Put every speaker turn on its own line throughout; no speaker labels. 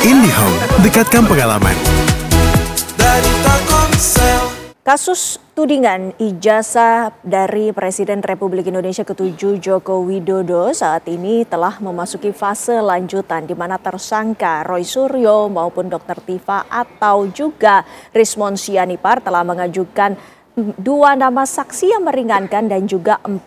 IndiHome, dekatkan pengalaman.
Kasus tudingan ijazah dari Presiden Republik Indonesia ke-7 Joko Widodo saat ini telah memasuki fase lanjutan di mana tersangka Roy Suryo maupun Dr. Tifa atau juga Rismon Sianipar telah mengajukan 2 nama saksi yang meringankan dan juga 4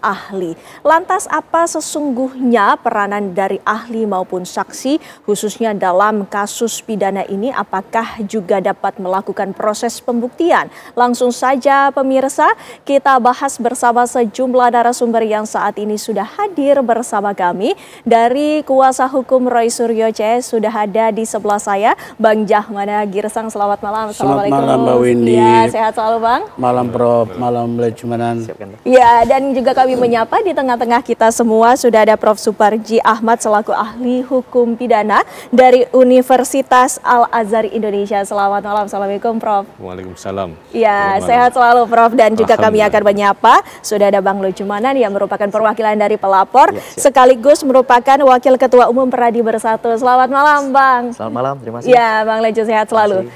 ahli. Lantas apa sesungguhnya peranan dari ahli maupun saksi khususnya dalam kasus pidana ini? Apakah juga dapat melakukan proses pembuktian? Langsung saja pemirsa, kita bahas bersama sejumlah narasumber yang saat ini sudah hadir bersama kami. Dari kuasa hukum Roy Suryo CS sudah ada di sebelah saya, Bang Jahmana Girsang. Selamat malam.
Selamat malam Mbak Windy.
Ya, sehat selalu Bang.
Malam Prof, malam Lecumanan.
Ya, dan juga kami menyapa di tengah-tengah kita semua sudah ada Prof. Suparji Ahmad selaku ahli hukum pidana dari Universitas Al-Azhar Indonesia. Selamat malam, Assalamualaikum Prof.
Waalaikumsalam.
Ya, sehat selalu Prof. Dan juga kami akan menyapa sudah ada Bang Lecumanan yang merupakan perwakilan dari pelapor sekaligus merupakan Wakil Ketua Umum Peradi Bersatu. Selamat malam Bang.
Selamat malam, terima kasih.
Ya, Bang Lecu sehat selalu.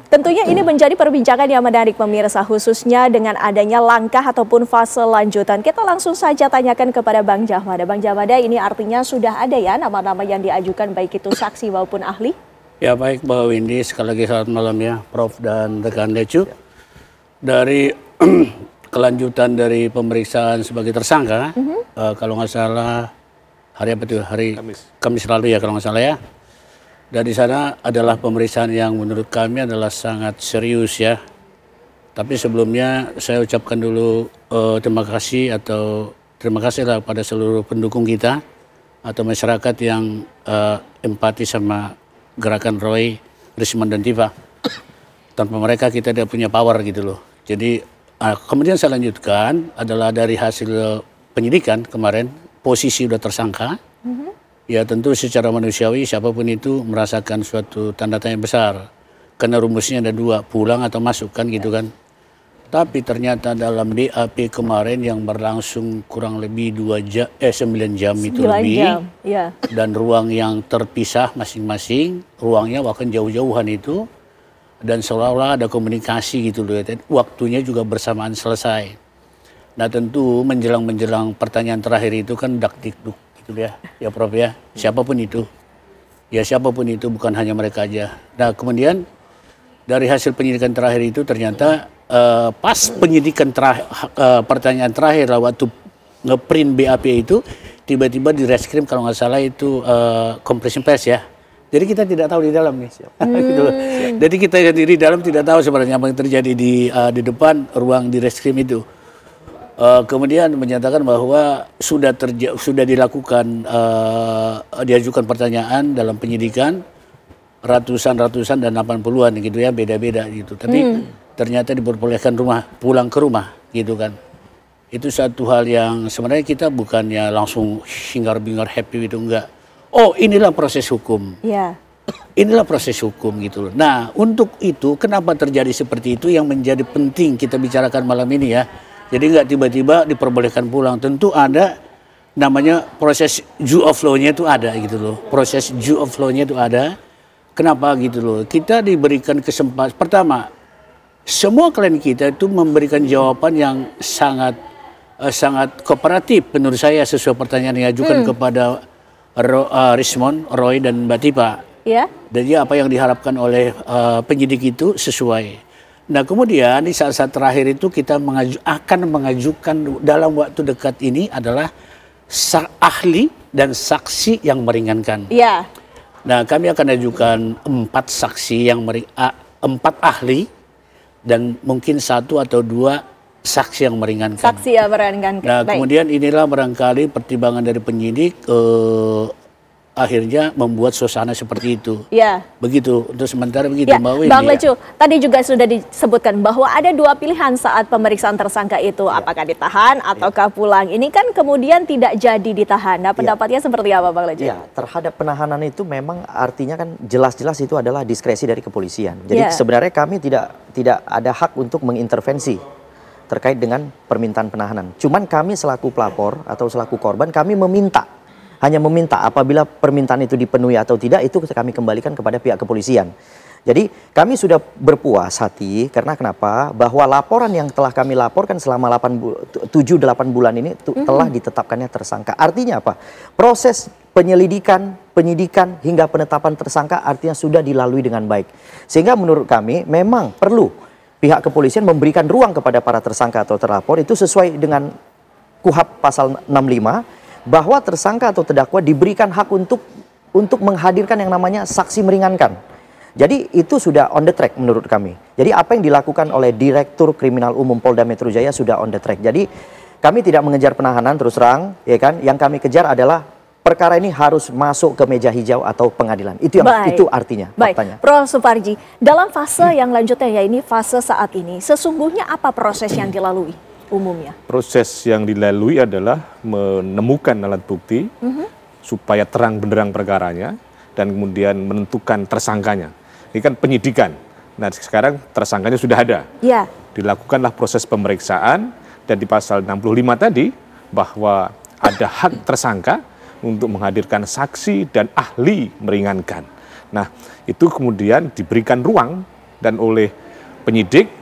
Tentunya ini menjadi perbincangan yang menarik pemirsa, khususnya dengan adanya langkah ataupun fase lanjutan. Kita langsung saja tanyakan kepada Bang Jahmada. Bang Jahmada, ini artinya sudah ada ya nama-nama yang diajukan baik itu saksi maupun ahli?
Ya baik Mbak Windy, sekali lagi selamat malam ya Prof dan rekan Lecu. Dari kelanjutan dari pemeriksaan sebagai tersangka, kalau nggak salah hari apa itu? Hari Kamis lalu ya kalau nggak salah ya. Dan di sana adalah pemeriksaan yang menurut kami adalah sangat serius ya. Tapi sebelumnya saya ucapkan dulu terima kasihlah pada seluruh pendukung kita atau masyarakat yang empati sama gerakan Roy, Rismon dan Tifa. Tanpa mereka kita tidak punya power gitu loh. Jadi kemudian saya lanjutkan adalah dari hasil penyidikan kemarin posisi sudah tersangka. Ya tentu secara manusiawi siapapun itu merasakan suatu tanda tanya besar. Karena rumusnya ada 2, pulang atau masuk kan gitu kan. Tapi ternyata dalam BAP kemarin yang berlangsung kurang lebih 9 jam itu lebih.
Ya.
Dan ruang yang terpisah masing-masing, ruangnya bahkan jauh-jauhan itu. Dan seolah-olah ada komunikasi gitu loh. Waktunya juga bersamaan selesai. Nah tentu menjelang pertanyaan terakhir itu kan dakdikduk. Ya Prof ya, siapapun itu bukan hanya mereka aja. Nah kemudian dari hasil penyidikan terakhir itu ternyata pas penyidikan pertanyaan terakhir waktu ngeprint BAP itu tiba-tiba di reskrim kalau nggak salah itu kompresi pers ya. Jadi kita tidak tahu di dalam nih. Gitu loh. Jadi kita di dalam tidak tahu sebenarnya apa yang terjadi di depan ruang di reskrim itu. Kemudian menyatakan bahwa sudah dilakukan diajukan pertanyaan dalam penyidikan ratusan dan 80-an gitu ya, beda-beda gitu. Tapi ternyata diperbolehkan pulang ke rumah gitu kan. Itu satu hal yang sebenarnya kita bukannya langsung hingar-bingar happy itu enggak. Oh, inilah proses hukum.
Ya.
Inilah proses hukum gitu loh. Nah, untuk itu kenapa terjadi seperti itu yang menjadi penting kita bicarakan malam ini ya. Jadi nggak tiba-tiba diperbolehkan pulang. Tentu ada namanya proses due of law-nya itu ada gitu loh. Proses due of law-nya itu ada. Kenapa gitu loh? Kita diberikan kesempatan. Pertama, semua klien kita itu memberikan jawaban yang sangat kooperatif menurut saya sesuai pertanyaan yang diajukan kepada Rismon, Roy dan Mbak Tifa.
Ya.
Jadi apa yang diharapkan oleh penyidik itu sesuai. Nah kemudian di saat-saat terakhir itu kita akan mengajukan dalam waktu dekat ini adalah ahli dan saksi yang meringankan.
Iya.
Nah kami akan ajukan 4 saksi yang 4 ahli dan mungkin 1 atau 2 saksi yang meringankan.
Saksi yang meringankan.
Nah kemudian inilah barangkali pertimbangan dari penyidik akhirnya membuat suasana seperti itu.
Ya.
Begitu, untuk sementara begitu
ya.
Mbak Windy.
Bang Lecu, tadi juga sudah disebutkan bahwa ada 2 pilihan saat pemeriksaan tersangka itu. Apakah ditahan ataukah pulang. Ini kan kemudian tidak jadi ditahan. Nah pendapatnya seperti apa Bang Lecu?
Ya, terhadap penahanan itu memang artinya kan jelas-jelas itu adalah diskresi dari kepolisian. Jadi sebenarnya kami tidak ada hak untuk mengintervensi terkait dengan permintaan penahanan. Cuman kami selaku pelapor atau selaku korban kami meminta hanya meminta apabila permintaan itu dipenuhi atau tidak itu kami kembalikan kepada pihak kepolisian. Jadi kami sudah berpuas hati karena kenapa? Bahwa laporan yang telah kami laporkan selama 7-8 bulan ini telah ditetapkannya tersangka. Artinya apa? Proses penyelidikan, penyidikan hingga penetapan tersangka artinya sudah dilalui dengan baik. Sehingga menurut kami memang perlu pihak kepolisian memberikan ruang kepada para tersangka atau terlapor itu sesuai dengan KUHP pasal 65 bahwa tersangka atau terdakwa diberikan hak untuk menghadirkan yang namanya saksi meringankan. Jadi itu sudah on the track menurut kami. Jadi apa yang dilakukan oleh Direktur Kriminal Umum Polda Metro Jaya sudah on the track. Jadi kami tidak mengejar penahanan terus terang, ya kan? Yang kami kejar adalah perkara ini harus masuk ke meja hijau atau pengadilan. Itu yang itu artinya.
Baik, Prof. Suparji, dalam fase yang lanjutnya ya ini fase saat ini, sesungguhnya apa proses yang dilalui umumnya?
Proses yang dilalui adalah menemukan alat bukti supaya terang benderang perkaranya dan kemudian menentukan tersangkanya. Ini kan penyidikan. Nah sekarang tersangkanya sudah ada. Ya. Dilakukanlah proses pemeriksaan dan di pasal 65 tadi bahwa ada hak tersangka untuk menghadirkan saksi dan ahli meringankan. Nah itu kemudian diberikan ruang dan oleh penyidik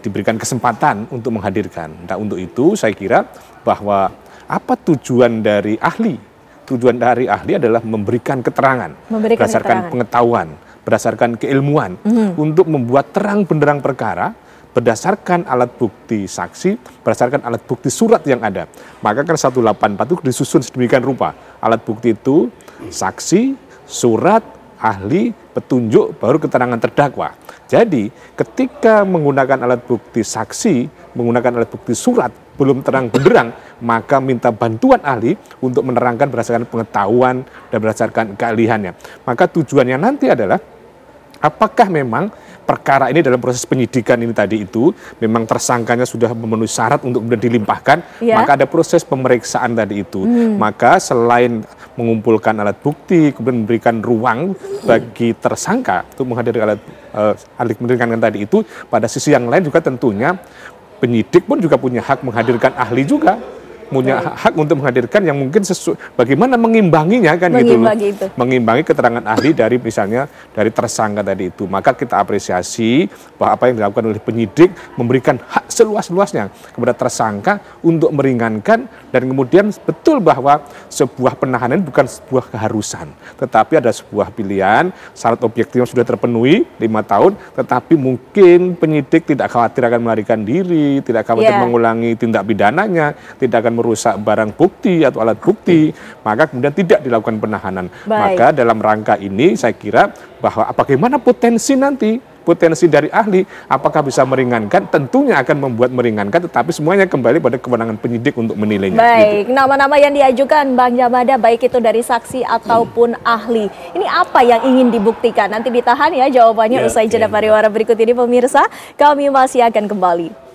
diberikan kesempatan untuk menghadirkan. Nah untuk itu saya kira bahwa apa tujuan dari ahli? Tujuan dari ahli adalah memberikan keterangan berdasarkan pengetahuan, berdasarkan keilmuan untuk membuat terang benderang perkara berdasarkan alat bukti saksi, berdasarkan alat bukti surat yang ada. Maka kan 184 itu disusun sedemikian rupa. Alat bukti itu saksi, surat, ahli, petunjuk, baru keterangan terdakwa. Jadi ketika menggunakan alat bukti saksi, menggunakan alat bukti surat, belum terang benderang, maka minta bantuan ahli untuk menerangkan berdasarkan pengetahuan dan berdasarkan keahliannya. Maka tujuannya nanti adalah apakah memang perkara ini dalam proses penyidikan ini tadi itu memang tersangkanya sudah memenuhi syarat untuk kemudian dilimpahkan, maka ada proses pemeriksaan tadi itu. Maka selain mengumpulkan alat bukti, kemudian memberikan ruang bagi tersangka untuk menghadirkan ahli meringankan tadi itu, pada sisi yang lain juga tentunya penyidik pun juga punya hak menghadirkan ahli juga, punya hak untuk menghadirkan yang mungkin bagaimana mengimbanginya kan gitu loh. Mengimbangi keterangan ahli dari misalnya dari tersangka tadi itu. Maka kita apresiasi bahwa apa yang dilakukan oleh penyidik memberikan hak seluas-luasnya kepada tersangka untuk meringankan dan kemudian betul bahwa sebuah penahanan bukan sebuah keharusan, tetapi ada sebuah pilihan, syarat objektif yang sudah terpenuhi 5 tahun, tetapi mungkin penyidik tidak khawatir akan melarikan diri, tidak khawatir mengulangi tindak pidananya, tidak akan merusak barang bukti atau alat bukti, maka kemudian tidak dilakukan penahanan. Maka dalam rangka ini saya kira bahwa bagaimana potensi nanti, potensi dari ahli, apakah bisa meringankan, tentunya akan membuat meringankan, tetapi semuanya kembali pada kewenangan penyidik untuk menilainya.
Baik, nama-nama yang diajukan Bang Jamada, baik itu dari saksi ataupun ahli, ini apa yang ingin dibuktikan? Nanti ditahan ya jawabannya usai jeda pariwara berikut ini pemirsa, kami masih akan kembali.